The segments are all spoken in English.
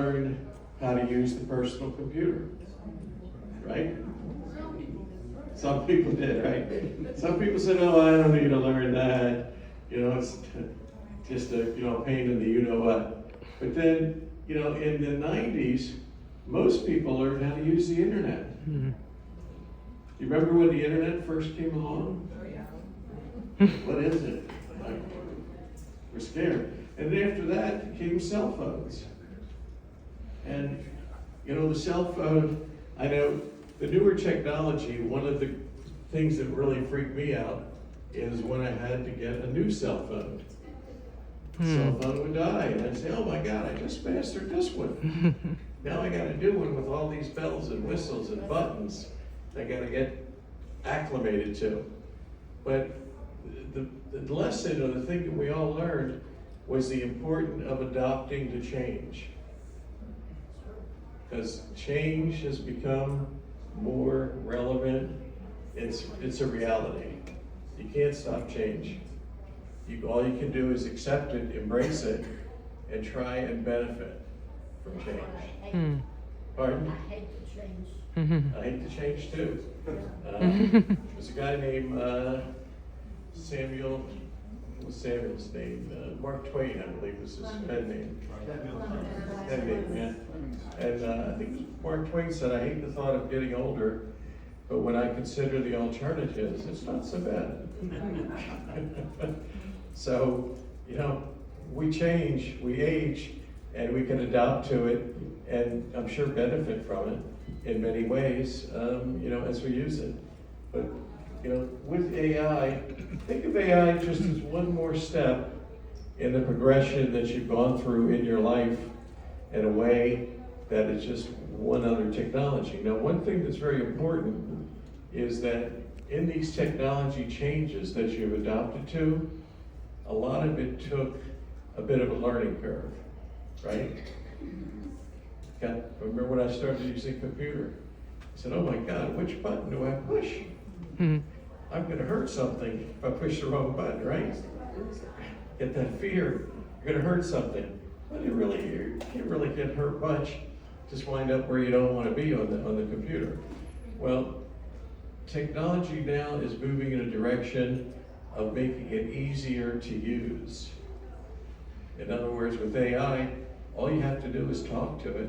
learn how to use the personal computer, right? Some people did, right? Some people said, "Oh, I don't need to learn that. It's just a pain in the you-know-what." But then, in the 90s, most people learned how to use the internet. Mm-hmm. You remember when the internet first came along? Oh, yeah. What is it? Like, we're scared. And then after that came cell phones. And, the cell phone, I know the newer technology, one of the things that really freaked me out is when I had to get a new cell phone. The cell phone would die, and I'd say, "Oh my God, I just mastered this one." Now I got a new one with all these bells and whistles and buttons I got to get acclimated to. But the lesson, or the thing that we all learned, was the importance of adopting to change. Because change has become more relevant. It's a reality. You can't stop change. All you can do is accept it, embrace it, and try and benefit from change. Pardon? I hate to change. I hate to change too. There's a guy named Samuel, what was Samuel's name? Mark Twain, I believe was his pen name. Pen name, yeah. And I think Mark Twain said, "I hate the thought of getting older, but when I consider the alternatives, it's not so bad." So, we change, we age, and we can adapt to it, and I'm sure benefit from it in many ways, as we use it. But, with AI, think of AI just as one more step in the progression that you've gone through in your life in a way that it's just one other technology. Now, one thing that's very important is that in these technology changes that you've adopted to, a lot of it took a bit of a learning curve, right? I remember when I started using a computer, I said, "Oh my God, which button do I push? I'm gonna hurt something if I push the wrong button, right?" Get that fear, you're gonna hurt something. But you can't really get hurt much, just wind up where you don't wanna be on the computer. Well, technology now is moving in a direction of making it easier to use. In other words, with AI, all you have to do is talk to it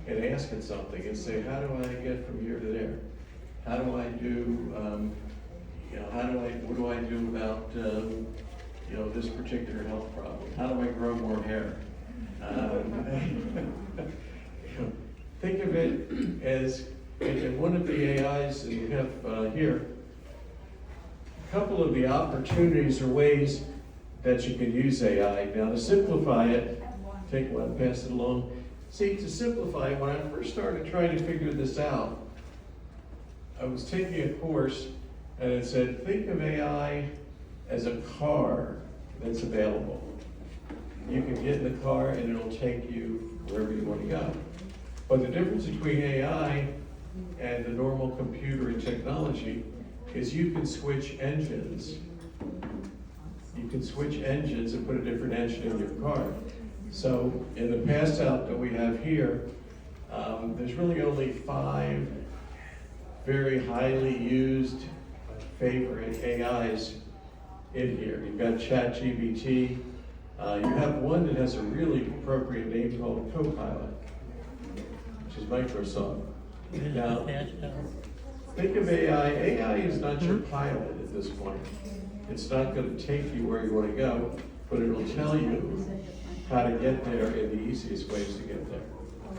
and ask it something and say, "How do I get from here to there? How do I do, what do I do about, this particular health problem? How do I grow more hair?" Think of it as, in one of the AIs that you have here, a couple of the opportunities or ways that you can use AI. Now, to simplify it, take one, pass it along. See, to simplify it, when I first started trying to figure this out, I was taking a course and it said, think of AI as a car that's available. You can get in the car and it'll take you wherever you want to go. But the difference between AI and the normal computer and technology is you can switch engines. You can switch engines and put a different engine in your car. So in the pass out that we have here, there's really only 5 very highly used favorite AIs in here. You've got ChatGPT. You have one that has a really appropriate name called Copilot, which is Microsoft. Now, think of AI. AI is not your pilot at this point. It's not going to take you where you want to go, but it'll tell you how to get there and the easiest ways to get there.